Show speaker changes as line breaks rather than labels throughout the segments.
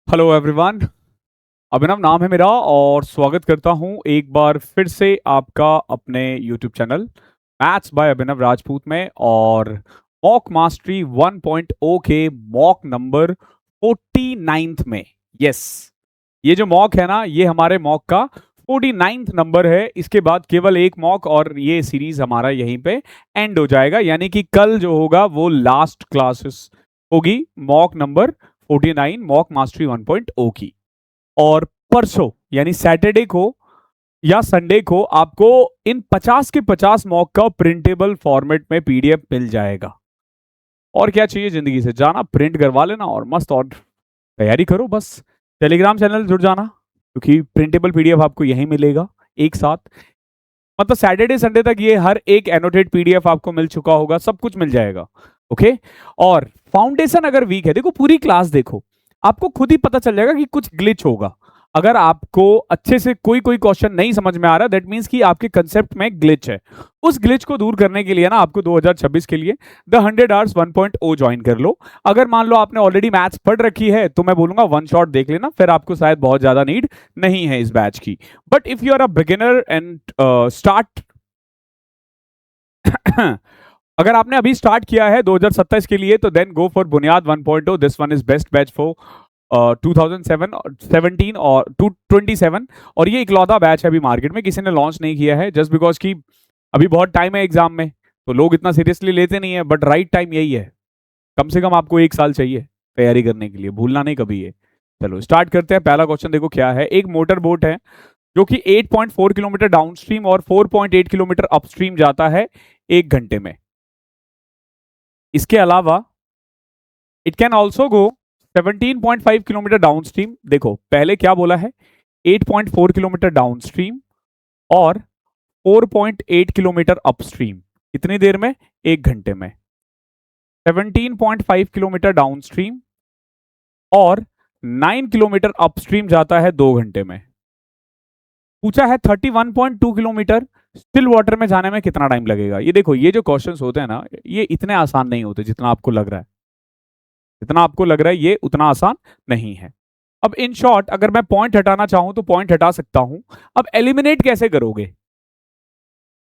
Hello everyone. अभिनव नाम है मेरा और स्वागत करता हूं एक बार फिर से आपका अपने यूट्यूब चैनल मैथ्स बाय अभिनव राजपूत में। और मॉक मास्टरी 1.0 के मॉक नंबर 49th में। यस, ये जो मॉक है ना, ये हमारे मॉक का 49th नंबर है। इसके बाद केवल एक मॉक और ये सीरीज हमारा यहीं पे एंड हो जाएगा, यानी कि कल जो होगा वो लास्ट क्लासेस होगी मॉक नंबर 49 मॉक मास्टरी 1.0 की। और परसों यानी सैटरडे को या संडे को आपको इन 50 के 50 मॉक का प्रिंटेबल फॉर्मेट में पीडीएफ मिल जाएगा। और क्या चाहिए जिंदगी से, जाना प्रिंट करवा लेना और मस्त और तैयारी करो। बस टेलीग्राम चैनल जुड़ जाना, क्योंकि प्रिंटेबल पीडीएफ आपको यहीं मिलेगा एक साथ। मतलब सैटरडे संडे तक ये हर एक एनोटेड पीडीएफ आपको मिल चुका होगा, सब कुछ मिल जाएगा। ओके। और फाउंडेशन अगर वीक है, देखो पूरी क्लास देखो, आपको खुद ही पता चल जाएगा कि कुछ ग्लिच होगा। अगर आपको अच्छे से कोई कोई क्वेश्चन नहीं समझ में आ रहा, दैट मींस कि आपके कंसेप्ट में ग्लिच है। उस ग्लिच को दूर करने के लिए ना आपको 2026 के लिए द 100 आवर्स 1.0 ज्वाइन कर लो। अगर मान लो आपने ऑलरेडी मैथ्स पढ़ रखी है तो मैं बोलूंगा वन शॉट देख लेना, फिर आपको शायद बहुत ज्यादा नीड नहीं है इस बैच की। But if you are a beginner and start अगर आपने अभी स्टार्ट किया है 2027 के लिए, तो देन गो फॉर बुनियाद 1.0। This one is best batch for 2017 और 227। और ये इकलौता बैच है अभी मार्केट में, किसी ने लॉन्च नहीं किया है, जस्ट बिकॉज कि अभी बहुत टाइम है एग्जाम में, तो लोग इतना सीरियसली लेते नहीं है। बट राइट टाइम यही है, कम से कम आपको एक साल चाहिए तैयारी करने के लिए, भूलना नहीं कभी ये। चलो स्टार्ट करते हैं। पहला क्वेश्चन देखो क्या है। एक मोटर बोट है जो कि 8.4 किलोमीटर डाउनस्ट्रीम और 4.8 किलोमीटर अपस्ट्रीम जाता है 1 घंटे में। इसके अलावा it can also go 17.5 kilometre downstream. देखो पहले क्या बोला है, 8.4 किलोमीटर डाउनस्ट्रीम और 4.8 किलोमीटर अपस्ट्रीम। कितनी देर में? 1 घंटे में। 17.5 किलोमीटर डाउनस्ट्रीम और 9 किलोमीटर अपस्ट्रीम जाता है 2 घंटे में। पूछा है 31.2 किलोमीटर स्टिल वाटर में जाने में कितना टाइम लगेगा। ये देखो, ये जो क्वेश्चंस होते हैं ना, ये इतने आसान नहीं होते जितना आपको लग रहा है। जितना आपको लग रहा है ये उतना आसान नहीं है। अब इन शॉर्ट अगर मैं पॉइंट हटाना चाहूं तो पॉइंट हटा सकता हूं। अब एलिमिनेट कैसे करोगे?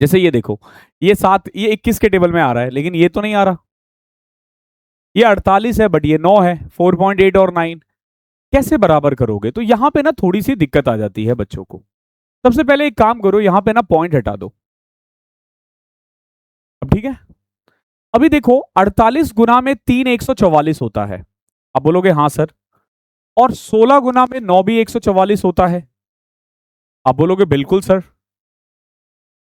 जैसे ये देखो, ये 7, ये 21 के टेबल में आ रहा है, लेकिन ये तो नहीं आ रहा। ये 48 है बट ये 9 है। 4.8 और 9 कैसे बराबर करोगे? तो यहां पे ना थोड़ी सी दिक्कत आ जाती है बच्चों को। सबसे पहले एक काम करो, यहां पे ना पॉइंट हटा दो। अब ठीक है। अभी देखो 48 गुना में 3 144 होता है। अब बोलोगे हाँ सर। और 16 गुना में 9 भी 144 होता है। आप बोलोगे बिल्कुल सर।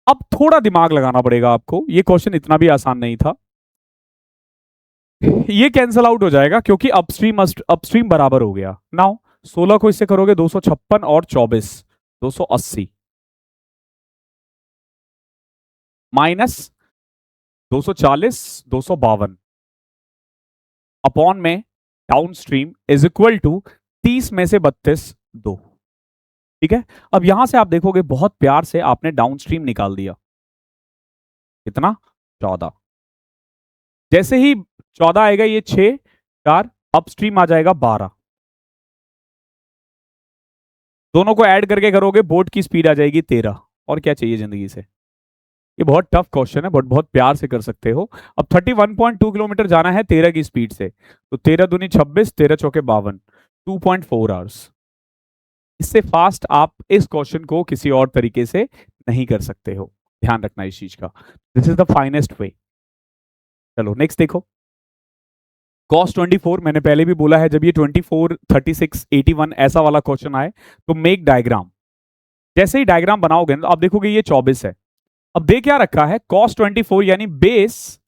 अब थोड़ा दिमाग लगाना पड़ेगा आपको, ये क्वेश्चन इतना भी आसान नहीं था। ये कैंसल आउट हो जाएगा क्योंकि अपस्ट्रीम बराबर हो गया। नाउ 16 को इससे करोगे 256 और 24 280 माइनस 240 252 अपॉन में down stream is equal to 30 में से 32 2। ठीक है। अब यहां से आप देखोगे बहुत प्यार से आपने डाउन स्ट्रीम निकाल दिया। कितना? 14। जैसे ही 14 आएगा ये 6 4 अपस्ट्रीम आ जाएगा 12। दोनों को ऐड करके करोगे बोट की स्पीड आ जाएगी 13। और क्या चाहिए जिंदगी से? ये बहुत टफ क्वेश्चन है बट बहुत प्यार से कर सकते हो। अब 31.2 किलोमीटर जाना है 13 की स्पीड से, तो 13 दूनी 26 13 चौके 52 2.4 आवर्स। इससे फास्ट आप इस क्वेश्चन को किसी और तरीके से नहीं कर सकते हो, ध्यान रखना इस चीज का। दिस इज द फाइनेस्ट वे। चलो नेक्स्ट देखो। कॉस 24 मैंने पहले भी बोला है, जब ये 24 36 81 ऐसा वाला क्वेश्चन आए तो मेक डायग्राम। जैसे ही डायग्राम बनाओगे ना, तो आप देखोगे ये 24 है। अब दे क्या रखा है? कॉस 24 यानी बेस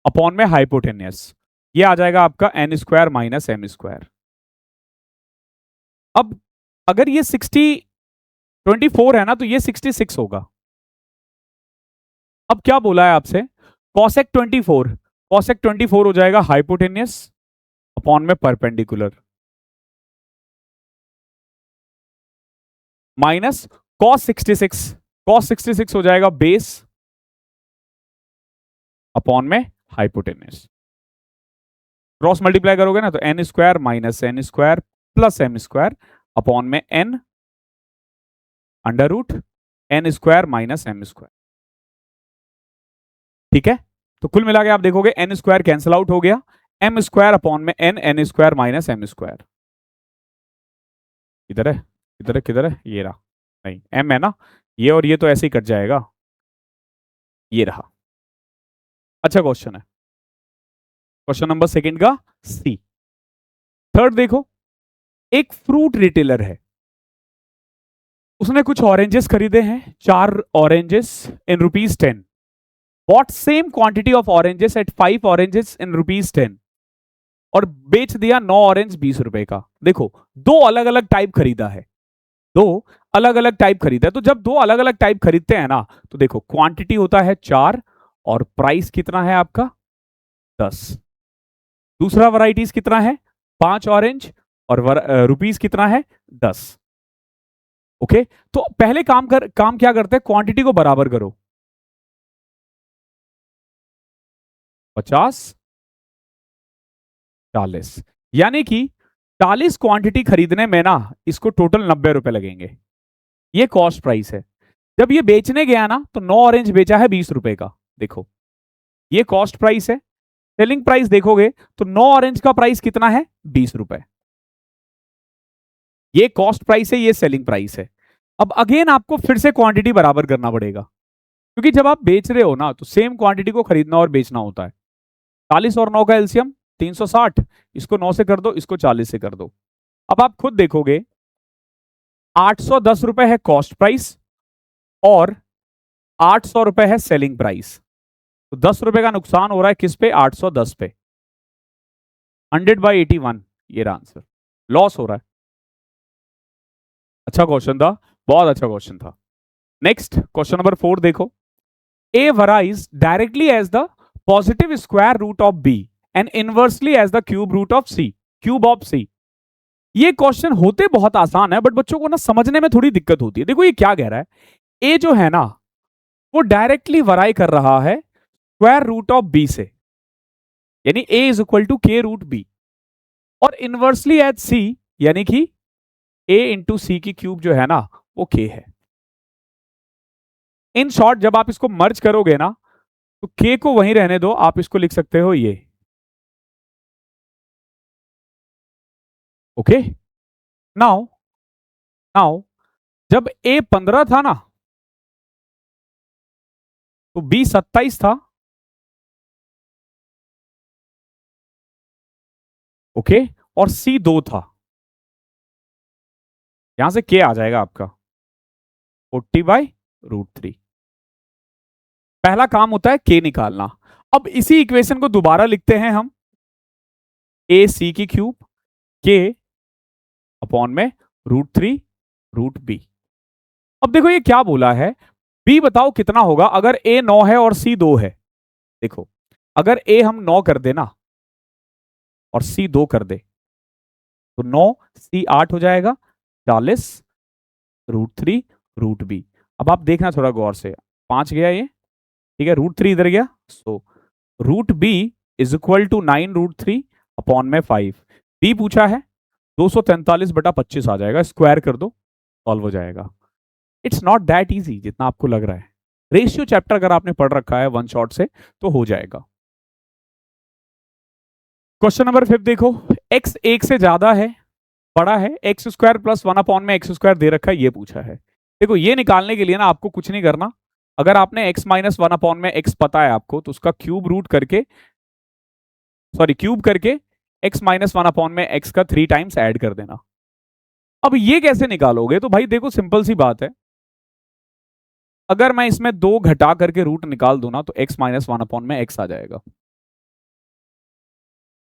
अपॉन में हाइपोटेनियस। ये आ जाएगा आपका n square minus m square. अब अगर ये 24 है ना, तो ये 66 होगा। अब क्या बोला है आपसे? कॉसेक 24, कॉसेक 24 हो जाएगा हाइपोटेनियस अपॉन में परपेंडिकुलर माइनस कॉस 66, कॉस 66 हो जाएगा बेस अपॉन में हाइपोटेनियस। क्रॉस मल्टीप्लाई करोगे ना तो n square minus n square plus m square upon में n under root n square minus m square. ठीक है, तो कुल मिला के आप देखोगे n स्क्वायर कैंसिल आउट हो गया, m स्क्वायर अपॉन में n square minus m square. इधर है, इधर है, किधर है, ये रहा, नहीं m है ना, ये और ये तो ऐसे ही कट जाएगा, ये रहा। अच्छा क्वेश्चन है, क्वेश्चन नंबर सेकंड का सी। थर्ड देखो, एक फ्रूट रिटेलर है, उसने कुछ ऑरेंजेस खरीदे हैं, 4 oranges in ₹10। Bought same quantity of oranges at 5 oranges in ₹10 और बेच दिया 9 ऑरेंज 20 रुपए का। देखो दो अलग अलग टाइप खरीदा है, दो अलग अलग टाइप खरीदा है, तो जब दो अलग अलग टाइप खरीदते हैं ना, तो देखो क्वांटिटी होता है 4 और प्राइस कितना है आपका 10। दूसरा वैरायटीज कितना है 5 ऑरेंज और रुपीस कितना है 10। ओके, तो पहले काम क्या करते हैं, क्वांटिटी को बराबर करो, 50 40, यानी कि 40 क्वांटिटी खरीदने में ना इसको टोटल 90 रुपए लगेंगे, ये कॉस्ट प्राइस है। जब ये बेचने गया ना तो 9 ऑरेंज बेचा है 20 रुपए का, देखो ये कॉस्ट प्राइस है। सेलिंग प्राइस देखोगे तो 9 ऑरेंज का प्राइस कितना है 20 रुपए, ये कॉस्ट प्राइस है, ये सेलिंग प्राइस है। अब अगेन आपको फिर से क्वांटिटी बराबर करना पड़ेगा, क्योंकि जब आप बेच रहे हो ना तो सेम क्वांटिटी को खरीदना और बेचना होता है। 40 और 9 का एलसीएम 360, इसको 9 से कर दो, इसको 40 से कर दो। अब आप खुद देखोगे 810 रुपए है कॉस्ट प्राइस और 800 रुपए है सेलिंग प्राइस, तो 10 रुपए का नुकसान हो रहा है किस पे 810 पे, 100/81, ये रहा आंसर, लॉस हो रहा है। अच्छा क्वेश्चन था, बहुत अच्छा क्वेश्चन था। नेक्स्ट क्वेश्चन नंबर 4 देखो, A varies directly as the positive square root of B and inversely as the cube root of C, cube of C। ये क्वेश्चन होते बहुत आसान है, बट बच्चों को ना समझने में थोड़ी दिक्कत होती है। देखो ये क्या कह रहा है, A जो है ना वो डायरेक्टली वराई कर रहा है स्क्वायर रूट ऑफ B से, यानी A is equal to K root B, और इनवर्सली एज C, यानी कि A इंटू सी की क्यूब जो है ना वो K है। इन शॉर्ट जब आप इसको मर्ज करोगे ना तो K को वहीं रहने दो, आप इसको लिख सकते हो ये, ओके। नाउ नाउ जब A 15 था ना तो B 27 था, ओके, और C 2 था, यहां से K आ जाएगा आपका 40/√3। पहला काम होता है K निकालना। अब इसी इक्वेशन को दोबारा लिखते हैं हम, ए सी की क्यूब K अपॉन में √3√B। अब देखो ये क्या बोला है, B बताओ कितना होगा अगर A 9 है और C 2 है। देखो अगर A हम 9 कर दे ना और C 2 कर दे तो 9 C 8 हो जाएगा, 40√3√B। अब आप देखना थोड़ा गौर से, 5 गया ये, ठीक है, √3 इधर गया, so √B is equal to 9√3 upon में 5। B पूछा है 243/25 आ जाएगा, स्क्वायर कर दो सॉल्व हो जाएगा। इट्स नॉट दैट इजी जितना आपको लग रहा है। रेशियो चैप्टर अगर आपने पढ़ रखा है वन शॉट से तो हो जाएगा। क्वेश्चन नंबर 5 देखो, x 1 से ज्यादा है, बड़ा है, x² + 1 अपॉन में x² दे रखा है, ये पूछा है। देखो ये निकालने के लिए ना आपको कुछ नहीं करना, अगर आपने x - 1 अपॉन में x पता है आपको तो उसका क्यूब रूट करके, सॉरी क्यूब करके x - 1 अपॉन में x का 3 टाइम्स ऐड कर देना। अब ये कैसे निकालोगे, तो भाई देखो सिंपल सी बात है, अगर मैं इसमें 2 घटा करके रूट निकाल दूं ना तो x - 1 अपॉन में x आ जाएगा।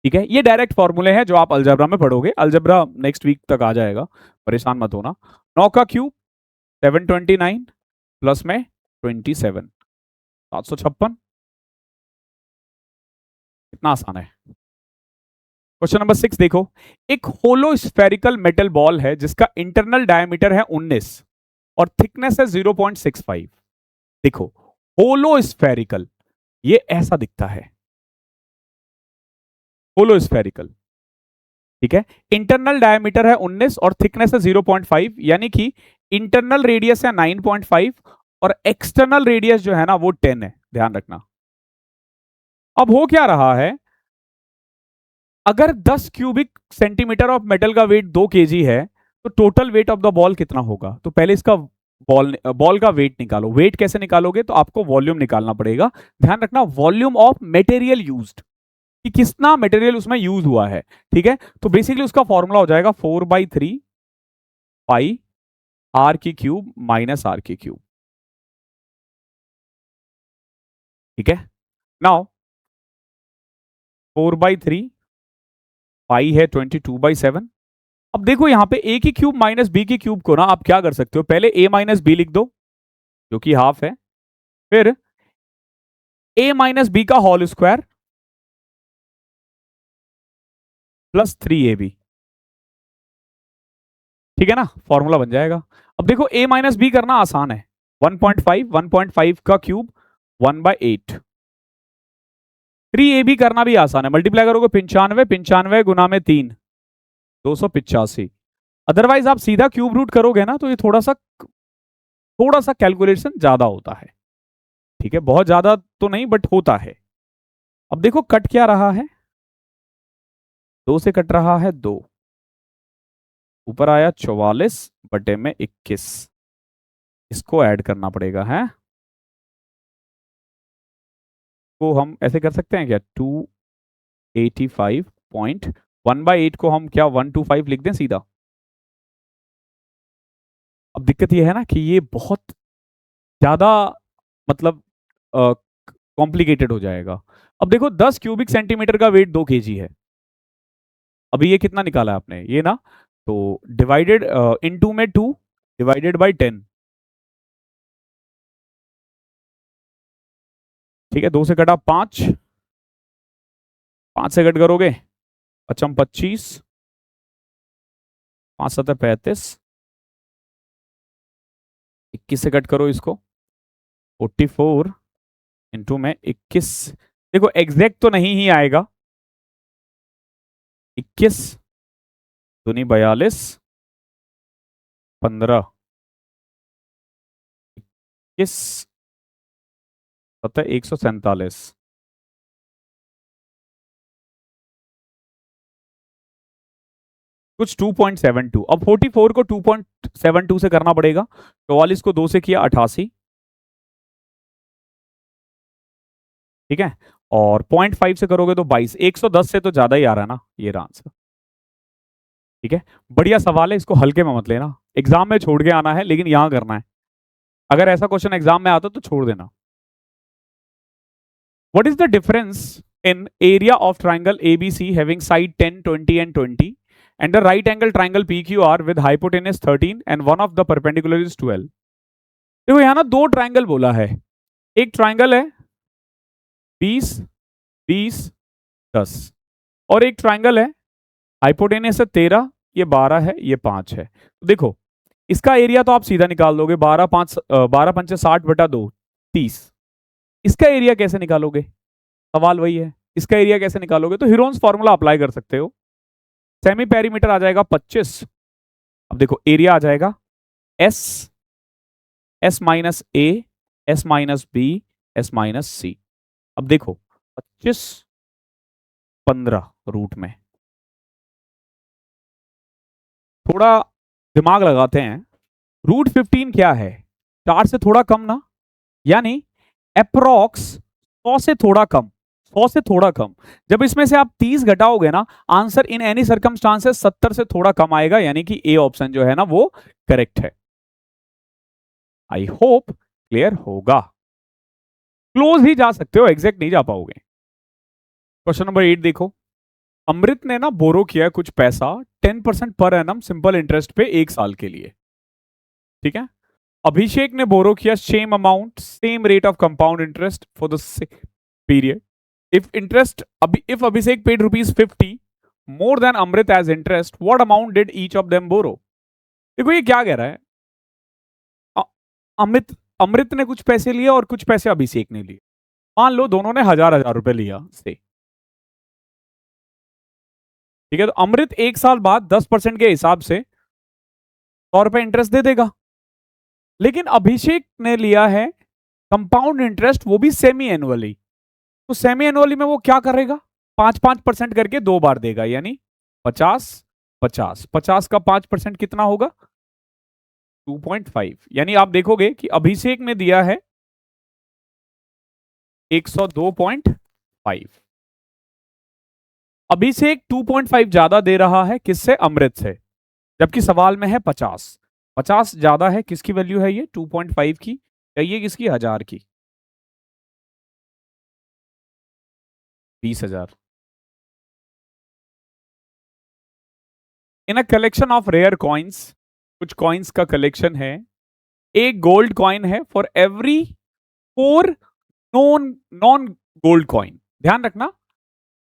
ठीक है, ये डायरेक्ट फॉर्मूले हैं जो आप अलजेब्रा में पढ़ोगे, अलजेब्रा नेक्स्ट वीक तक आ जाएगा, परेशान मत होना। 9 का क्यूब 729 प्लस में 27 756, कितना आसान है। क्वेश्चन नंबर 6 देखो, एक होलो स्फेरिकल मेटल बॉल है जिसका इंटरनल डायमीटर है 19 और थिकनेस है 0.65। देखो होलो स्फेरिकल, ये ऐसा दिखता है, होलो स्फेरिकल। ठीक है। इंटरनल डायमीटर है 19 और थिकनेस है 0.5, यानी कि इंटरनल रेडियस है 9.5 और एक्सटर्नल रेडियस जो है ना वो 10 है, ध्यान रखना। अब हो क्या रहा है, अगर 10 क्यूबिक सेंटीमीटर ऑफ मेटल का वेट 2 केजी है तो total weight of the ball कितना होगा। तो पहले इसका बॉल का वेट निकालो। वेट कैसे निकालोगे, तो आपको वॉल्यूम निकालना पड़ेगा। ध्यान रखना, वॉल्यूम ऑफ मटेरियल यूज्ड, कि कितना मटेरियल उसमें यूज हुआ है। ठीक है, तो बेसिकली उसका फॉर्मूला हो जाएगा 4/3 पाई आर की क्यूब माइनस आर की क्यूब। ठीक है, नाउ 4/3 पाई है 22/7। अब देखो यहां पे ए की क्यूब माइनस बी की क्यूब को ना आप क्या कर सकते हो, पहले ए माइनस बी लिख दो जो कि हाफ है, फिर ए माइनस बी का होल स्क्वायर प्लस 3ab। ठीक है ना, फॉर्मूला बन जाएगा। अब देखो ए माइनस बी करना आसान है, 1.5 का क्यूब 1/8। 3ab करना भी आसान है, मल्टीप्लाई करोगे 95, 95 गुना में 3 285। अदरवाइज आप सीधा क्यूब रूट करोगे ना तो ये थोड़ा सा कैलकुलेशन ज्यादा होता है। ठीक है, बहुत ज्यादा तो नहीं बट होता है। अब देखो कट क्या रहा है, 2 से कट रहा है 2, ऊपर आया 44/21, इसको ऐड करना पड़ेगा है। को हम ऐसे कर सकते हैं क्या, 285.1/8 को हम क्या 125 लिख दें सीधा। अब दिक्कत ये है ना कि ये बहुत ज्यादा मतलब कॉम्प्लिकेटेड हो जाएगा। अब देखो 10 क्यूबिक सेंटीमीटर का वेट 2 केजी है। अभी ये कितना निकाला आपने ये ना, तो डिवाइडेड इनटू में 2 डिवाइडेड बाय 10। ठीक है, 2 से कटा 5, 5 से कट करोगे पचम 25, 5 7 35, 21 से कट करो इसको 44 इंटू में 21। देखो एग्जैक्ट तो नहीं ही आएगा, 21 दूनी 42, 15, 21 सतह 147। कुछ 2.72। अब 44 को 2.72 से करना पड़ेगा, 44 को 2 से किया 88। ठीक है, और 0.5 से करोगे तो 22। 110 से तो ज्यादा ही आ रहा है ना, ये रहा आंसर। ठीक है, बढ़िया सवाल है, इसको हल्के में मत लेना, एग्जाम में छोड़ के आना है लेकिन यहां करना है। अगर ऐसा क्वेश्चन एग्जाम में आता तो छोड़ देना। What is the difference in area of triangle ABC having side 10 20 and 20 and the right angle triangle PQR with hypotenuse 13 and one of the perpendicular is 12। देखो यहां ना दो ट्राइंगल बोला है, एक ट्राइंगल है 20 20 10 और एक ट्राइंगल है हाइपोटेनियस है 13, ये 12 है, ये 5 है। तो देखो इसका एरिया तो आप सीधा निकाल दोगे, 12 5 60/2 30। इसका एरिया कैसे निकालोगे, सवाल वही है, इसका एरिया कैसे निकालोगे। तो हीरोन्स फॉर्मूला अप्लाई कर सकते हो, सेमी पेरीमीटर आ जाएगा 25। अब देखो एरिया आ जाएगा s, s minus a, s minus b, s minus c. अब देखो 25 15 रूट में, थोड़ा दिमाग लगाते हैं। रूट 15 क्या है, 4 से थोड़ा कम ना, यानी अप्रोक्स 100 से थोड़ा कम, 100 से थोड़ा कम। जब इसमें से आप 30 घटाओगे ना, आंसर इन एनी सर्कमस्टांसेस 70 से थोड़ा कम आएगा, यानी कि ए ऑप्शन जो है ना वो करेक्ट है। आई होप क्लियर होगा, क्लोज ही जा सकते हो, एग्जैक्ट नहीं जा पाओगे। क्वेश्चन नंबर 8 देखो, अमृत ने ना बोरो किया कुछ पैसा 10% पर एनम सिंपल इंटरेस्ट पे 1 साल के लिए। ठीक है, अभिषेक ने बोरो किया same amount same rate of compound interest for the period. If Abhishek paid ₹50 more than Amrit as interest, what amount did each of them borrow? देखो ये क्या कह रहा है, अमित अमृत ने कुछ पैसे लिए और कुछ पैसे अभिषेक ने लिए। मान लो दोनों ने 1000 1000 रुपए लिया से, ठीक है, तो अमृत 1 साल बाद 10% के हिसाब से 100 रुपए इंटरेस्ट दे देगा। लेकिन अभिषेक ने लिया है कंपाउंड इंटरेस्ट, वो भी सेमी एनुअली। तो सेमी एनुअली में वो क्या करेगा, 5-5% करके 2 बार देगा, यानी 50-50 का 5% कितना होगा, 2.5। यानी आप देखोगे कि अभिषेक ने दिया है 102.5। अभिषेक 2.5 ज्यादा दे रहा है किससे, अमृत से, जबकि सवाल में है 50। 50 ज्यादा है, किसकी वैल्यू है ये, 2.5 की, चाहिए किसकी, 1000 की, 20,000। In a collection of rare coins, कुछ कॉइन्स का कलेक्शन है, एक गोल्ड कॉइन है for every 4 non non gold coin. ध्यान रखना,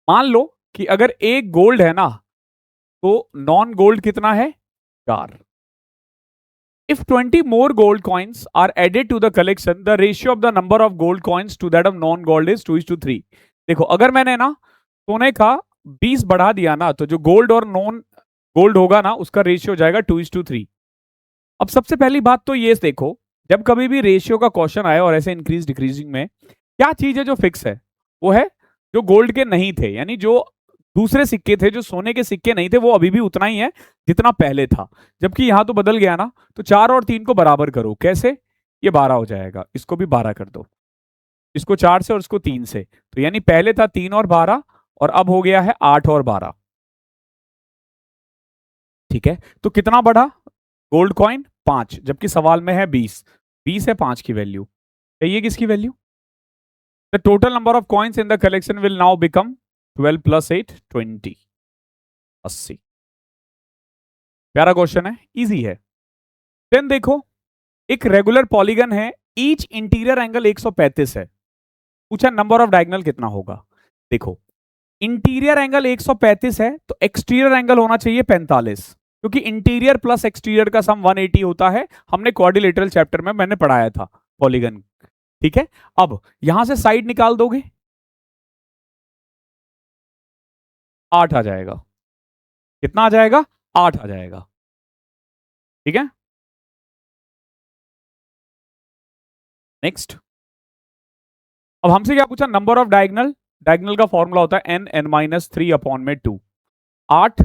मान लो कि अगर एक गोल्ड है ना, तो नॉन गोल्ड कितना है, 4। If 20 more gold coins are added to the collection, the ratio of the number of gold coins to that of non-gold is 2:3। देखो, अगर मैंने ना सोने का 20 बढ़ा दिया ना, तो जो गोल्ड और नॉन गोल्ड होगा ना, उसका रेशियो जाएगा 2:3। अब सबसे पहली बात तो ये देखो, जब कभी भी रेशियो का क्वेश्चन आए और ऐसे इंक्रीज डिक्रीजिंग में, क्या चीज है जो फिक्स है, वो है जो गोल्ड के नहीं थे, यानी जो दूसरे सिक्के थे, जो सोने के सिक्के नहीं थे, वो अभी भी उतना ही है जितना पहले था। जबकि यहां तो बदल गया ना, तो 4 और 3 को बराबर करो, कैसे, ये 12 हो जाएगा, इसको भी 12 कर दो, इसको 4 से और इसको 3 से, तो यानी पहले था 3 और 12, और अब हो गया है 8 और 12। ठीक है, तो कितना बढ़ा, गोल्ड कॉइन 5, जबकि सवाल में है 20। 20 है 5 की वैल्यू, चाहिए किसकी value, the total number of coins in the collection will now become 12 + 8 20, 80। प्यारा क्वेश्चन है, इजी है। देन देखो, एक रेगुलर पॉलीगन है, ईच इंटीरियर एंगल 135 है, पूछा नंबर ऑफ डायगोनल कितना होगा। देखो, इंटीरियर एंगल 135 है, तो एक्सटीरियर एंगल होना चाहिए 45, क्योंकि इंटीरियर प्लस एक्सटीरियर का सम 180 होता है, हमने क्वाड्रिलेटरल चैप्टर में मैंने पढ़ाया था पॉलीगन। ठीक है, अब यहां से साइड निकाल दोगे, 8 आ जाएगा, कितना आ जाएगा, 8 आ जाएगा। ठीक है, नेक्स्ट, अब हमसे क्या पूछा, नंबर ऑफ डायगोनल। डायगोनल का फॉर्मूला होता है n(n-3)/2। 8,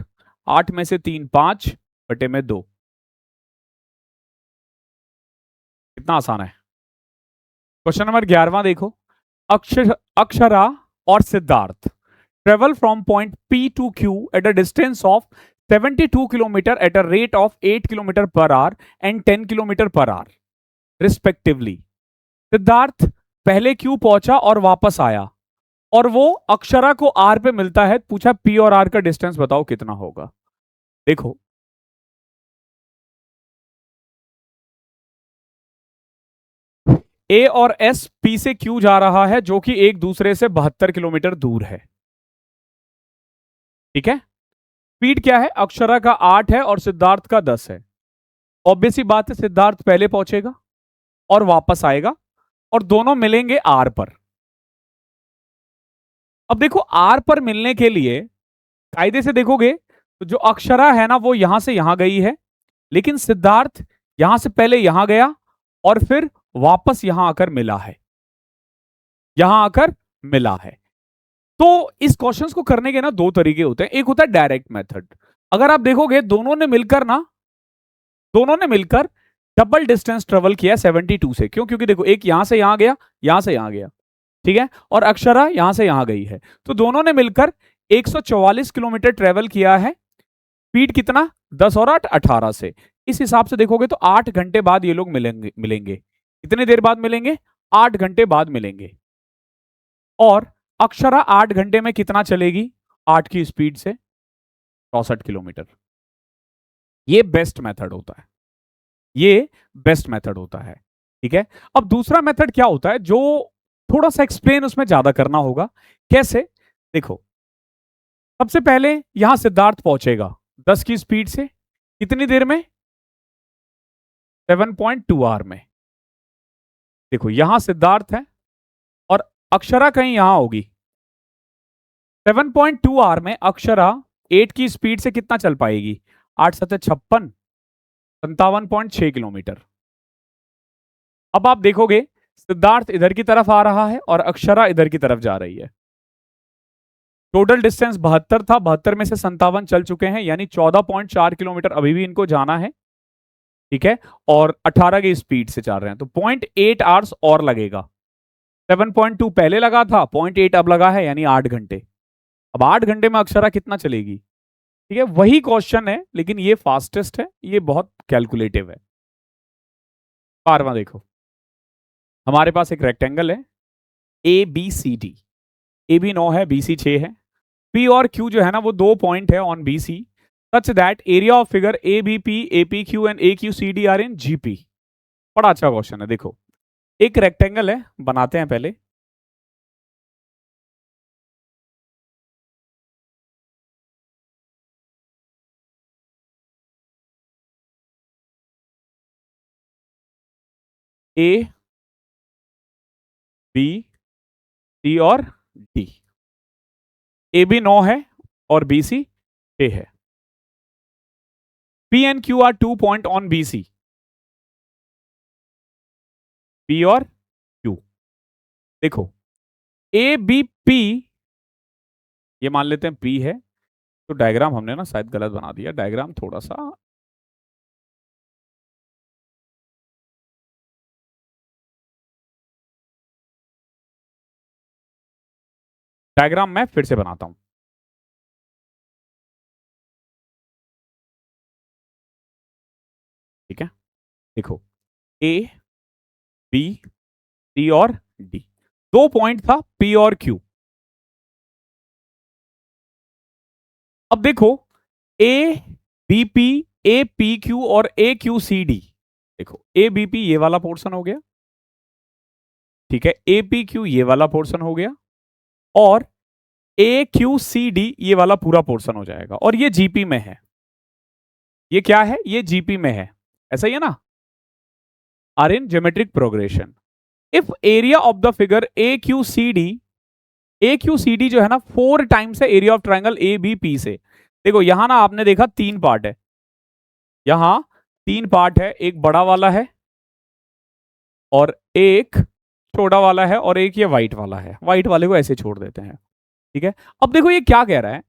8 में से 3 5 बटे में 2, कितना आसान है। क्वेश्चन नंबर 11वां देखो, अक्षरा और Siddharth travel from point P to Q at a distance of 72 kilometre at a rate of 8 kilometre per hour and 10 kilometre per hour respectively. Siddharth पहले Q पहुंचा और वापस आया, और वो अक्षरा को R पे मिलता है, पूछा P और R का डिस्टेंस बताओ कितना होगा। देखो, A और S P से Q जा रहा है, जो कि एक दूसरे से 72 किलोमीटर दूर है। ठीक है, स्पीड क्या है, अक्षरा का 8 है और सिद्धार्थ का 10 है। ऑब्वियस ही बात है, सिद्धार्थ पहले पहुंचेगा और वापस आएगा, और दोनों मिलेंगे आर पर। अब देखो, आर पर मिलने के लिए कायदे से देखोगे तो जो अक्षरा है ना, वो यहां से यहां गई है, लेकिन सिद्धार्थ यहां से पहले यहां गया और फिर वापस यहां आकर मिला है, यहां आकर मिला है। तो इस क्वेश्चंस को करने के ना 2 तरीके होते हैं, एक होता है डायरेक्ट मेथड। अगर आप देखोगे, दोनों ने मिलकर डबल डिस्टेंस ट्रेवल किया 72 से, क्यों, क्योंकि देखो, एक यहां से यहां गया, यहां से यहां गया, ठीक है, और अक्षरा यहां से यहां गई है, तो दोनों ने मिलकर 144 किलोमीटर ट्रेवल किया है। स्पीड कितना, 10 और 8 18 से। इस हिसाब से देखोगे तो 8 घंटे बाद ये लोग मिलेंगे कितनी देर बाद मिलेंगे, 8 घंटे बाद मिलेंगे। और अक्षरा 8 घंटे में कितना चलेगी, 8 की स्पीड से 64 किलोमीटर। ये बेस्ट मेथड होता है, ये बेस्ट मेथड होता है। ठीक है, अब दूसरा मेथड क्या होता है, जो थोड़ा सा एक्सप्लेन उसमें ज्यादा करना होगा। कैसे, देखो, सबसे पहले यहां सिद्धार्थ पहुंचेगा 10 की स्पीड से, कितनी देर में, 7.2 आवर में। देखो, यहां सिद्धार्थ है और अक्षरा कहीं यहां होगी, 7.2 आवर में अक्षरा 8 की स्पीड से कितना चल पाएगी? 8 सत्ते 56, 57.6 किलोमीटर। अब आप देखोगे सिद्धार्थ इधर की तरफ आ रहा है और अक्षरा इधर की तरफ जा रही है। टोटल डिस्टेंस 72 था, 72 में से 57 चल चुके हैं, यानी 14.4 किलोमीटर अभी भी इनको जाना है। ठीक है, और 18 की स्पीड से चल रहे हैं, तो 0.8 आवर्स और लगेगा। 7.2 पहले लगा था, 0.8 अब लगा है, यानी 8 घंटे। अब 8 घंटे में अक्षरा कितना चलेगी? ठीक है, वही क्वेश्चन है, लेकिन ये फास्टेस्ट है, ये बहुत कैलकुलेटिव है। 12वां देखो, हमारे पास एक रेक्टेंगल है A B C D. A B 9 है, बी सी 6 है। पी और क्यू जो है ना वो 2 पॉइंट है on B C, such that area of figure A B P, A P Q and A Q C D are in G P. बड़ा अच्छा क्वेश्चन है। देखो, एक रेक्टेंगल है, बनाते हैं पहले। ए बी सी और डी। ए बी 9 है और बी सी 6 है। P and Q are 2 point on B C. P और क्यू, देखो ए बी पी, ये मान लेते हैं पी है, तो डायग्राम हमने ना शायद गलत बना दिया, डायग्राम थोड़ा सा, डायग्राम मैं फिर से बनाता हूं। ठीक है, देखो ए बी सी और डी, 2 पॉइंट था पी और क्यू। अब देखो A B P, A P Q और ए क्यू सी डी। देखो ए बी पी ये वाला पोर्शन हो गया, ठीक है, ए पी क्यू ये वाला पोर्शन हो गया, और ए क्यू सी डी ये वाला पूरा पोर्शन हो जाएगा, और ये जीपी में है। ये क्या है? ये जीपी में है, ऐसा ही है ना, are in geometric progression. If area of the figure A Q C D, A Q C D जो है ना 4 टाइम्स है area of triangle A B P से। देखो यहां ना आपने देखा 3 पार्ट है, यहां 3 पार्ट है, एक बड़ा वाला है और एक छोटा वाला है और एक ये व्हाइट वाला है। व्हाइट वाले को ऐसे छोड़ देते हैं। ठीक है, अब देखो ये क्या कह रहा है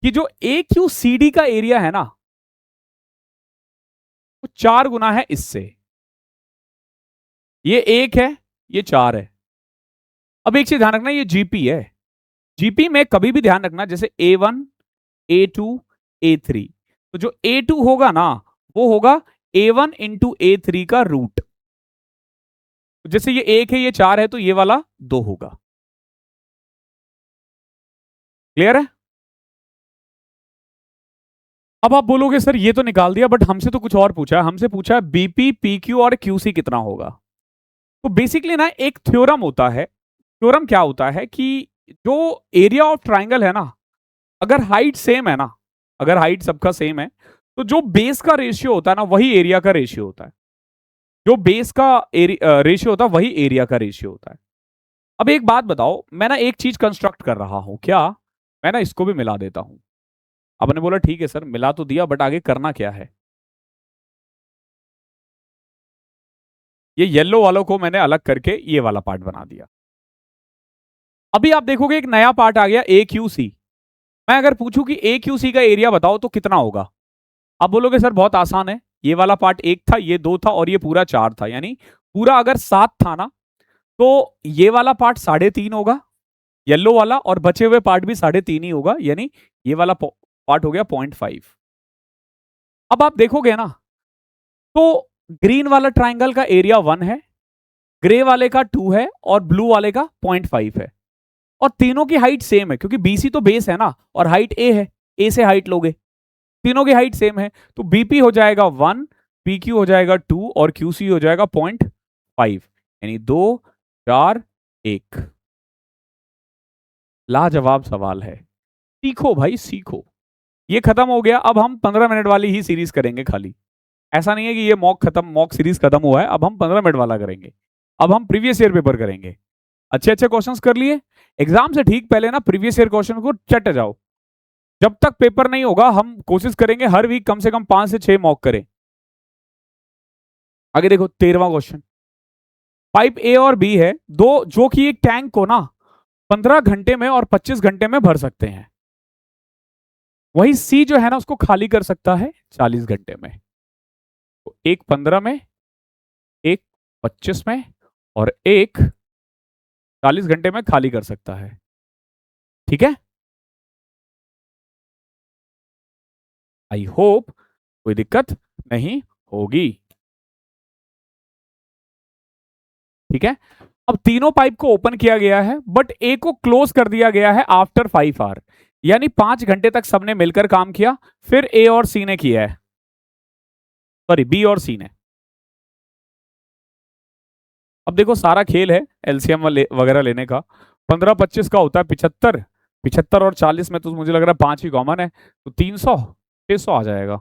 कि जो ए क्यू सी डी का एरिया है ना वो 4 गुना है इससे। ये 1 है, ये 4 है। अब एक चीज ध्यान रखना, ये जीपी है। जीपी में कभी भी ध्यान रखना, जैसे A1 A2 A3, तो जो A2 होगा ना वो होगा A1 इंटू A3 का रूट। जैसे ये 1 है, ये 4 है, तो ये वाला 2 होगा। क्लियर है? अब आप बोलोगे सर ये तो निकाल दिया, बट हमसे तो कुछ और पूछा है। हमसे पूछा है बीपी पीक्यू और क्यूसी कितना होगा। तो बेसिकली ना एक थ्योरम होता है। थ्योरम क्या होता है कि जो एरिया ऑफ ट्राइंगल है ना, अगर हाइट सेम है ना, अगर हाइट सबका सेम है, तो जो बेस का रेशियो होता है ना वही एरिया का रेशियो होता है। जो बेस का रेशियो होता है वही एरिया का रेशियो होता है। अब एक बात बताओ, मैं ना एक चीज कंस्ट्रक्ट कर रहा हूं, क्या मैं ना इसको भी मिला देता हूं। आपने बोला ठीक है सर, मिला तो दिया, बट आगे करना क्या है? ये येलो वालों को मैंने अलग करके ये वाला पार्ट बना दिया। अभी आप देखोगे एक नया पार्ट आ गया ए क्यू सी। मैं अगर पूछूं कि ए क्यू सी का एरिया बताओ तो कितना होगा, आप बोलोगे सर बहुत आसान है, ये वाला पार्ट 1 था, ये 2 था और ये पूरा 4 था, यानी पूरा अगर 7 था ना तो ये वाला पार्ट 3.5 होगा, येलो वाला, और बचे हुए पार्ट भी 3.5 ही होगा, यानी ये वाला पार्ट हो गया 0.5। अब आप देखोगे ना तो ग्रीन वाला ट्राइंगल का एरिया 1 है, ग्रे वाले का 2 है और ब्लू वाले का 0.5 है, और तीनों की हाइट सेम है क्योंकि बीसी तो बेस है ना और हाइट ए है, ए से हाइट लोगे, तीनों की हाइट सेम है, तो बीपी हो जाएगा 1, पीक्यू हो जाएगा 2 और क्यूसी हो जाएगा 0.5, यानी 2 4 1। लाजवाब सवाल है, सीखो भाई सीखो। ये खत्म हो गया, अब हम 15 मिनट वाली ही सीरीज करेंगे खाली। ऐसा नहीं है कि ये मॉक सीरीज खत्म हुआ है, अब हम 15 मिनट वाला करेंगे। अब हम प्रीवियस ईयर पेपर करेंगे। अच्छे अच्छे क्वेश्चंस कर लिए, एग्जाम से ठीक पहले ना प्रीवियस ईयर क्वेश्चन को चट जाओ। जब तक पेपर नहीं होगा हम कोशिश करेंगे हर वीक कम से कम 5 से 6 मॉक करें। आगे देखो 13वां क्वेश्चन। पाइप ए और बी है दो, जो कि एक टैंक को ना 15 घंटे में और 25 घंटे में भर सकते हैं। वही सी जो है ना उसको खाली कर सकता है 40 घंटे में। तो एक 15 में, एक 25 में और एक 40 घंटे में खाली कर सकता है। ठीक है, आई होप कोई दिक्कत नहीं होगी। ठीक है, अब तीनों पाइप को ओपन किया गया है बट ए को क्लोज कर दिया गया है आफ्टर 5 आवर, यानी 5 घंटे तक सबने मिलकर काम किया, फिर ए और सी ने किया है, सॉरी बी और सी ने। अब देखो सारा खेल है एलसीएम वगैरह लेने का। 15 25 का होता है 75, 75 और 40 में तो मुझे लग रहा है 5 ही कॉमन है, तो 300 600 आ जाएगा।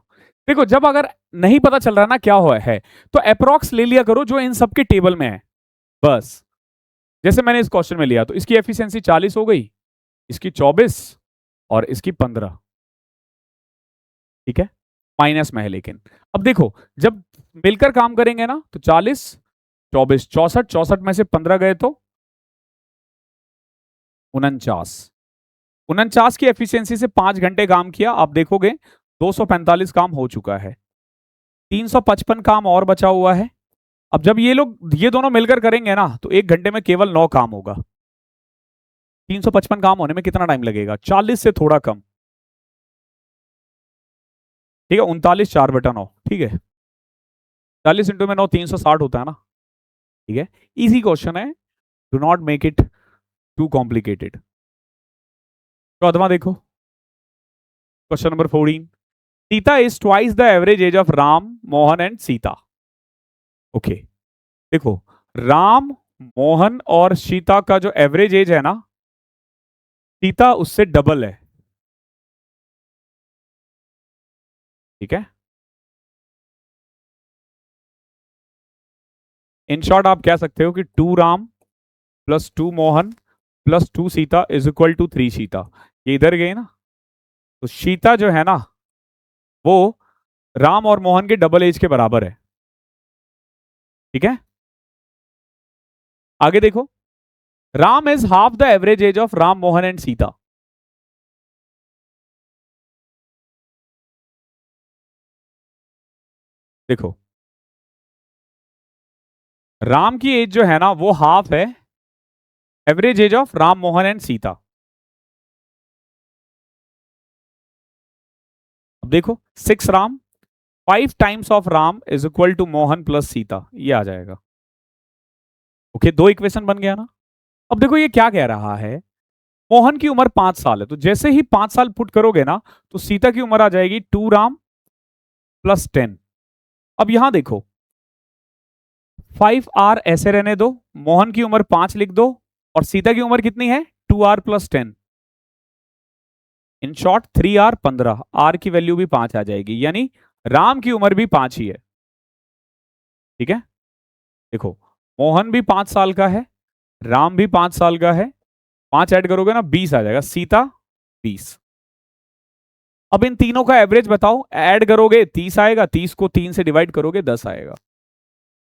देखो जब अगर नहीं पता चल रहा ना क्या हुआ है तो अप्रोक्स ले लिया करो जो इन सबके टेबल में है बस। जैसे मैंने इस क्वेश्चन में लिया तो इसकी एफिशिएंसी 40 हो गई, इसकी 24 और इसकी 15। ठीक है, माइनस में है लेकिन। अब देखो जब मिलकर काम करेंगे ना तो 40 24 64, 64 में से 15 गए तो 49, 49 की एफिशिएंसी से 5 घंटे काम किया, आप देखोगे 245 काम हो चुका है, 355 काम और बचा हुआ है। अब जब ये दोनों मिलकर करेंगे ना तो 1 घंटे में केवल 9 काम होगा। 355 काम होने में कितना टाइम लगेगा, 40 से थोड़ा कम। ठीक है, 39 4/9, ठीक है, 40 इंटू में 9 360 होता है ना। ठीक है, इजी क्वेश्चन है, do not make it too complicated. 14वां देखो, question number 14। Sita is twice the average age of Ram Mohan and Sita. Okay, देखो राम मोहन और सीता का जो एवरेज एज है ना, सीता उससे डबल है। ठीक है, इन शॉर्ट आप कह सकते हो कि 2 Ram plus 2 Mohan plus 2 Sita is equal to 3 Sita. ये इधर गए ना, तो सीता जो है ना वो राम और मोहन के डबल एज के बराबर है। ठीक है, आगे देखो, Ram is half the average age of Ram Mohan and Sita. देखो राम की एज जो है ना वो हाफ है average age of Ram Mohan and Sita. अब देखो 6 Ram 5 times of Ram is equal to Mohan plus Sita, ये आ जाएगा। ओके, दो इक्वेशन बन गया ना। अब देखो ये क्या कह रहा है, मोहन की उम्र 5 साल है, तो जैसे ही 5 साल पुट करोगे ना तो सीता की उम्र आ जाएगी 2 राम प्लस 10। अब यहां देखो 5 आर ऐसे रहने दो, मोहन की उम्र 5 लिख दो और सीता की उम्र कितनी है 2 R plus 10। In short 3 R 15, R की वैल्यू भी 5 आ जाएगी, यानी राम की उम्र भी 5 ही है। ठीक है, देखो मोहन भी 5 साल का है, राम भी 5 साल का है, 5 ऐड करोगे ना 20 आ जाएगा, सीता 20। अब इन तीनों का एवरेज बताओ, ऐड करोगे 30 आएगा, 30 को 3 से डिवाइड करोगे 10 आएगा।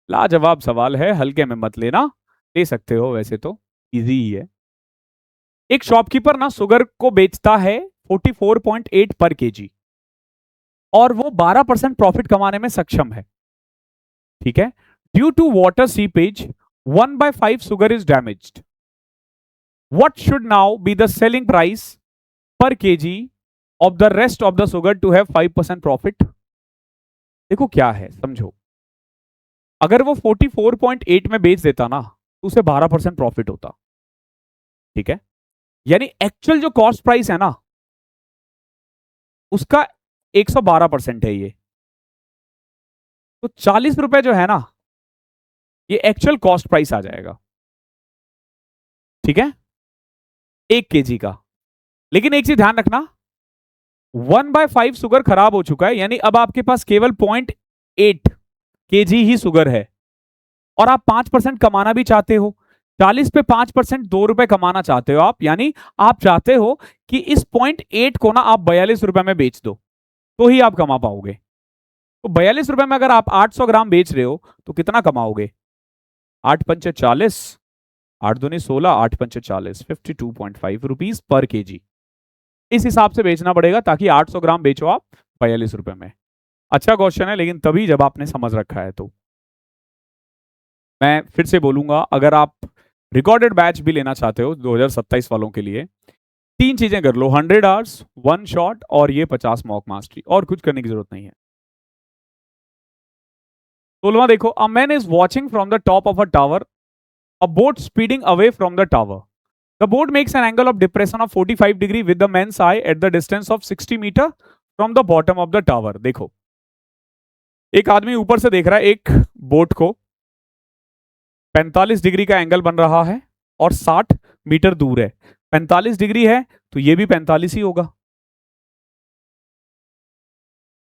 लाजवाब सवाल है, हल्के में मत लेना, ले सकते हो वैसे तो इजी ही है। एक शॉपकीपर ना शुगर को बेचता है 44.8 पर केजी और वो 12% प्रॉफिट कमाने में सक्षम है। ठीक है, due to water seepage 1/5 sugar is damaged, what should now be the selling price per kg of the rest of the sugar to have 5% profit. देखो क्या है समझो, अगर वो 44.8 में बेच देता ना तो उसे 12% प्रॉफिट होता। ठीक है, यानी एक्चुअल जो कॉस्ट प्राइस है ना उसका 112% है ये, तो 40 रुपए जो है ना ये एक्चुअल कॉस्ट प्राइस आ जाएगा। ठीक है, 1 केजी का। लेकिन एक चीज ध्यान रखना, 1/5 शुगर खराब हो चुका है, यानी अब आपके पास केवल 0.8 केजी ही शुगर है और आप 5% कमाना भी चाहते हो, 40 पे 5% 2 रुपए कमाना चाहते हो आप, यानी आप चाहते हो कि इस 0.8 को ना आप 42 रुपए में बेच दो, तो ही आप कमा पाओगे। तो 42 रुपए में अगर आप 800 ग्राम बेच रहे हो तो कितना कमाओगे? 8 पंचे 40, 8 दूनी 16, 8 पंचे 40, 52.5 रुपीज पर केजी। इस हिसाब से बेचना पड़ेगा ताकि 800 ग्राम बेचो आप 42 रुपए में। अच्छा क्वेश्चन है, लेकिन तभी जब आपने समझ रखा है तो। मैं फिर से बोलूंगा, अगर आप रिकॉर्डेड बैच भी लेना चाहते हो 2027 वालों के लिए, 3 चीजें कर लो, 100 आवर्स, 1 शॉट और ये 50 मॉक मास्टरी, और कुछ करने की जरूरत नहीं है। 16वां देखो, a man is watching from the top of a tower, a boat speeding away from the tower, the boat makes an angle of depression of 45 degree with the man's eye at the distance of 60 metre from the bottom of the tower. देखो, एक आदमी ऊपर से देख रहा है एक boat को, 45 डिग्री का एंगल बन रहा है और 60 मीटर दूर है। 45 डिग्री है तो ये भी 45 ही होगा।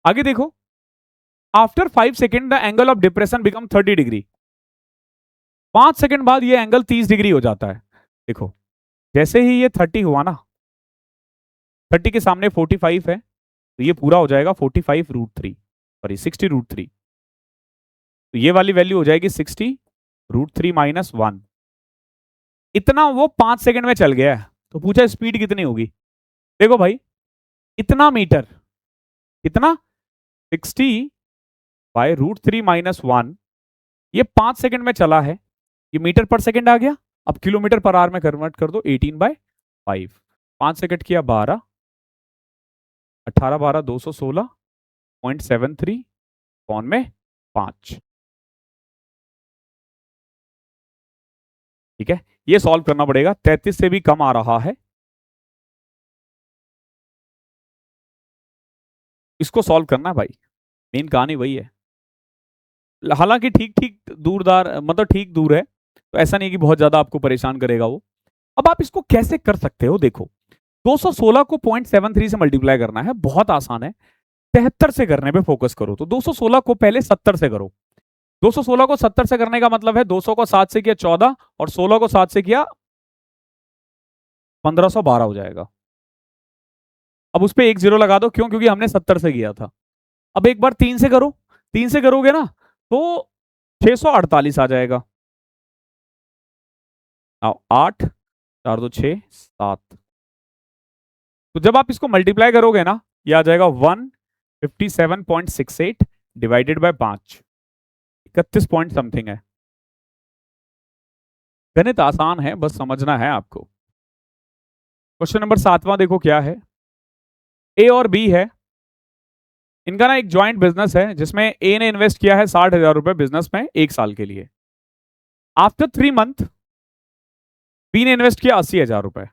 आगे देखो, after 5 second the angle of depression become 30 degree, 5 second बाद ये एंगल 30 डिग्री हो जाता है। देखो, जैसे ही ये 30 हुआ ना, 30 के सामने 45 है, तो ये पूरा हो जाएगा 45 रूट 3, सॉरी 60 रूट 3, तो ये वाली वैल्यू हो जाएगी 60 रूट 3 माइनस 1। इतना वो 5 सेकेंड में चल गया है, तो पूछा स्पीड कितनी होगी। देखो भाई, इतना मीटर, कितना 60 बाय रूट 3 माइनस 1, ये 5 सेकेंड में चला है, ये मीटर पर सेकेंड आ गया। अब किलोमीटर पर आवर में कन्वर्ट कर दो, 18/5, 5 सेकेंड किया 12, 18 12 216.73 कौन में 5। ठीक है, ये सॉल्व करना पड़ेगा, 33 से भी कम आ रहा है, इसको सॉल्व करना है भाई, मेन कहानी वही है। हालांकि ठीक ठीक दूरदार, मतलब ठीक दूर है, तो ऐसा नहीं कि बहुत ज्यादा आपको परेशान करेगा वो। अब आप इसको कैसे कर सकते हो, देखो 216 को 0.73 से मल्टीप्लाई करना है, बहुत आसान है, 73 से करने पे फोकस करो। तो 216 को पहले 70 से करो। 216 को 70 से करने का मतलब है 200 को 7 से किया 14 और 16 को 7 से किया 1512 हो जाएगा। अब उस पर एक जीरो लगा दो, क्यों? क्योंकि हमने 70 से किया था। अब एक बार 3 से करो, 3 से करोगे ना तो 648 आ जाएगा। आओ 8 4 2 6 7, तो जब आप इसको मल्टीप्लाई करोगे ना, ये आ जाएगा 157.68 डिवाइडेड बाय 5, 31 पॉइंट समथिंग है। गणित आसान है, बस समझना है आपको। क्वेश्चन नंबर 7वां देखो क्या है। ए और बी है, इनका ना एक ज्वाइंट बिजनेस है जिसमें ए ने इन्वेस्ट किया है 60,000 रुपए बिजनेस में 1 साल के लिए। आफ्टर 3 मंथ बी ने इन्वेस्ट किया 80,000 रुपए,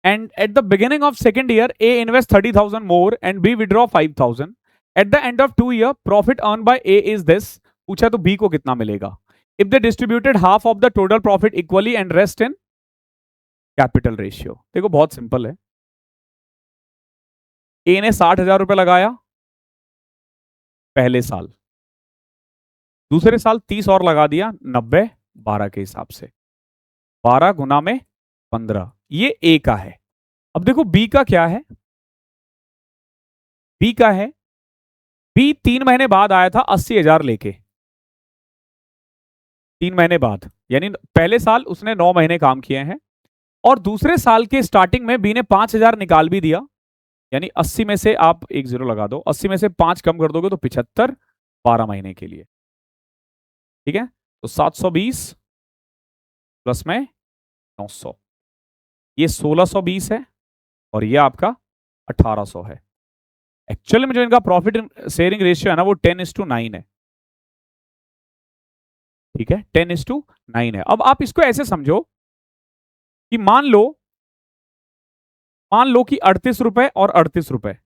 and at the beginning of second year A invest 30,000 more and B withdraw 5,000। At the end of 2 year profit earn by A is this. पूछा तो बी को कितना मिलेगा if they distributed half of the total profit equally and rest in capital ratio. देखो बहुत simple है, ए ने 60,000 रुपए लगाया पहले साल, दूसरे साल 30 और लगा दिया, 90 12 के हिसाब से, 12 गुना में 15, ये ए का है। अब देखो बी का क्या है, बी का है, बी 3 महीने बाद आया था 80,000 लेके, 3 महीने बाद, यानी पहले साल उसने 9 महीने काम किए हैं, और दूसरे साल के स्टार्टिंग में बी ने 5,000 निकाल भी दिया, यानी 80 में से आप एक जीरो लगा दो, 80 में से 5 कम कर दोगे तो 75, 12 महीने के लिए। ठीक है, तो 720 प्लस में 900, ये 1620 है और ये आपका 1800 है। एक्चुअली में जो इनका प्रॉफिट शेयरिंग रेशियो है ना वो 10:9 है। ठीक है, 10:9 है। अब आप इसको ऐसे समझो कि मान लो कि 38 रुपए और 38 रुपए,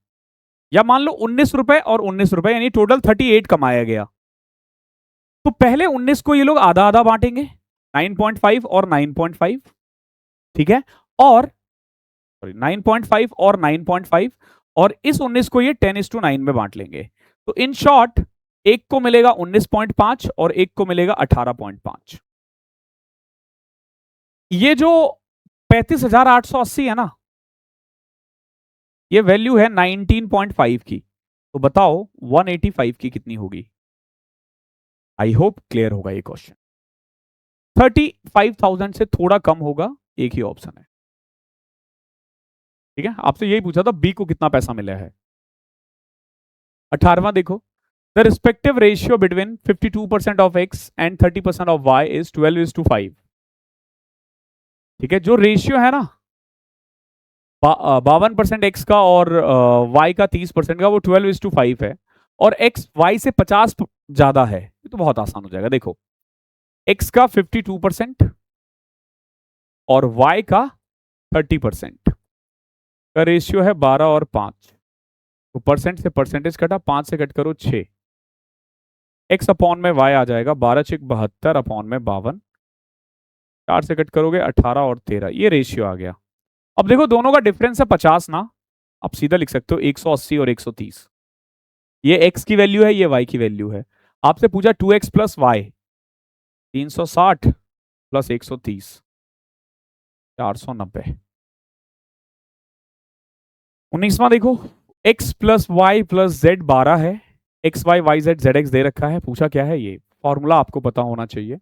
या मान लो 19 रुपए और 19 रुपए, यानी टोटल 38 कमाया गया। तो पहले 19 को ये लोग आधा आधा बांटेंगे, 9.5 और 9.5। ठीक है, और सॉरी 9.5 और 9.5, और इस 19 को ये 10:9 में बांट लेंगे। तो इन शॉर्ट एक को मिलेगा 19.5 और एक को मिलेगा 18.5। ये जो 35,880 है ना, ये वैल्यू है 19.5 की, तो बताओ 185 की कितनी होगी? आई होप क्लियर होगा ये क्वेश्चन। 35,000 से थोड़ा कम होगा, एक ही ऑप्शन है। ठीक है, आपसे यही पूछा था बी को कितना पैसा मिला है। 18वां देखो, the respective ratio between 52% of x and 30% of y is 12:5। ठीक है, जो रेशियो है ना 52% एक्स का और वाई का 30% का, वो 12:5 है, और एक्स वाई से 50 ज्यादा है, ये तो बहुत आसान हो जाएगा। देखो, एक्स का 52% और वाई का 30% का रेशियो है 12 और 5, तो परसेंट से परसेंटेज कटा, 5 से कट करो 6, एक्स अपॉन में वाई आ जाएगा 12 6 72 अपॉन में 52, 4 से कट करोगे 18 और 13, ये रेशियो आ गया। अब देखो दोनों का डिफरेंस है 50 ना, आप सीधा लिख सकते हो 180 और 130। ये x की वैल्यू है, ये y की वैल्यू है। आपसे पूछा 2x प्लस वाई, 360 प्लस 130, 490। 19वां देखो, x plus y plus z 12 है, x y y z z x दे रखा है, पूछा क्या है ये? फॉर्मूला आपको पता होना चाहिए,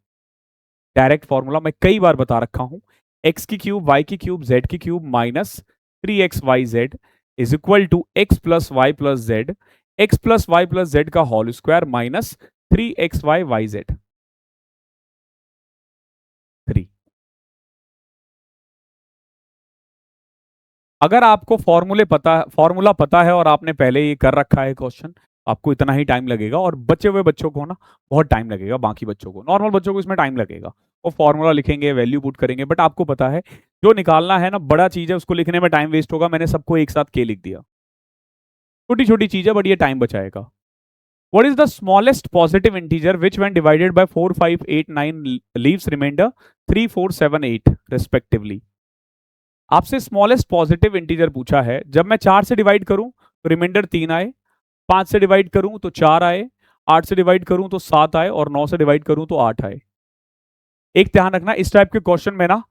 डायरेक्ट फॉर्मूला मैं कई बार बता रखा हूं, एक्स की क्यूब वाई की क्यूब जेड की cube minus 3xyz is equal to x plus y plus z, x plus y plus z का होल स्क्वायर माइनस 3xyz 3। अगर आपको फॉर्मूला पता है और आपने पहले ये कर रखा है क्वेश्चन, आपको इतना ही टाइम लगेगा, और बचे हुए बच्चों को ना बहुत टाइम लगेगा, बाकी बच्चों को, नॉर्मल बच्चों को इसमें टाइम लगेगा, वो फॉर्मूला लिखेंगे, वैल्यू पुट करेंगे, बट आपको पता है जो निकालना है ना बड़ा चीज है, उसको लिखने में टाइम वेस्ट होगा, मैंने सबको एक साथ के लिख दिया, छोटी छोटी चीज है बट ये टाइम बचाएगा। What is the smallest positive integer which when divided by 4 5 8 9 leaves remainder 3 4 7 8 respectively? आपसे स्मॉलेस्ट पॉजिटिव इंटीजर पूछा है, जब मैं 4 से डिवाइड करूं तो रिमाइंडर 3 आए, 5 से डिवाइड करूं तो 4 आए, 8 से डिवाइड करूं तो 7 आए, और 9 से डिवाइड करूं तो 8 आए। एक ध्यान रखना, इस टाइप के क्वेश्चन में ना,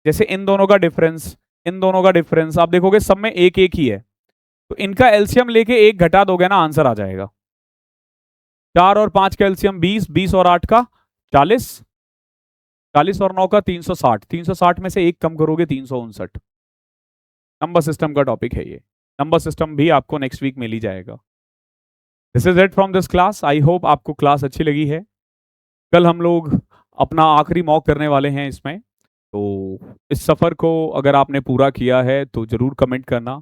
जैसे इन दोनों का डिफरेंस, इन दोनों का डिफरेंस आप देखोगे सब में एक एक ही है, तो इनका एलसीएम लेके एक घटा दोगे ना, आंसर आ जाएगा। 4 और 5 का एलसीएम 20, 20 और 8 का 40, 40 और 9 का 360, 360 में से एक कम करोगे 359। नंबर सिस्टम का टॉपिक है ये, नंबर सिस्टम भी आपको नेक्स्ट वीक मिल ही जाएगा। This is it from this class, I hope आपको क्लास अच्छी लगी है। कल हम लोग अपना आखिरी मॉक करने वाले हैं इसमें, तो इस सफ़र को अगर आपने पूरा किया है तो ज़रूर कमेंट करना।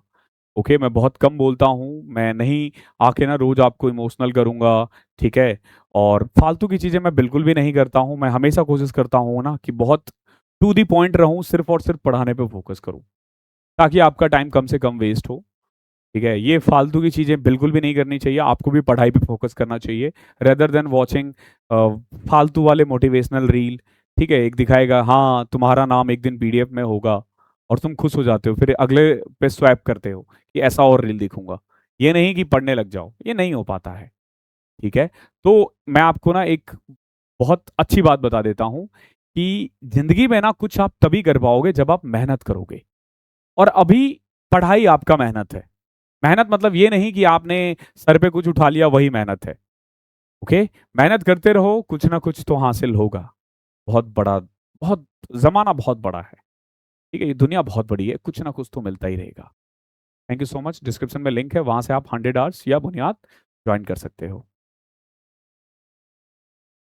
ओके, मैं बहुत कम बोलता हूँ, मैं नहीं आके ना रोज आपको इमोशनल करूँगा, ठीक है, और फालतू की चीज़ें मैं बिल्कुल भी नहीं करता हूँ, मैं हमेशा कोशिश करता हूँ ना कि बहुत टू दी पॉइंट रहूँ, सिर्फ और सिर्फ पढ़ाने पे फोकस करूँ, ताकि आपका टाइम कम से कम वेस्ट हो। ठीक है, ये फालतू की चीज़ें बिल्कुल भी नहीं करनी चाहिए, आपको भी पढ़ाई पे फोकस करना चाहिए, रेदर देन वॉचिंग फालतू वाले मोटिवेशनल रील। ठीक है, एक दिखाएगा हाँ तुम्हारा नाम एक दिन पीडीएफ में होगा, और तुम खुश हो जाते हो, फिर अगले पे स्वैप करते हो कि ऐसा और रील दिखूंगा, ये नहीं कि पढ़ने लग जाओ, ये नहीं हो पाता है। ठीक है, तो मैं आपको ना एक बहुत अच्छी बात बता देता हूँ कि जिंदगी में ना कुछ आप तभी कर पाओगे जब आप मेहनत करोगे, और अभी पढ़ाई आपका मेहनत है। मेहनत मतलब ये नहीं कि आपने सर पे कुछ उठा लिया वही मेहनत है। ओके, मेहनत करते रहो, कुछ ना कुछ तो हासिल होगा। बहुत बड़ा, बहुत जमाना बहुत बड़ा है, ठीक है, ये दुनिया बहुत बड़ी है, कुछ ना कुछ तो मिलता ही रहेगा। Thank you so much, description में लिंक है, वहां से आप 100 आवर्स या बुनियाद ज्वाइन कर सकते हो।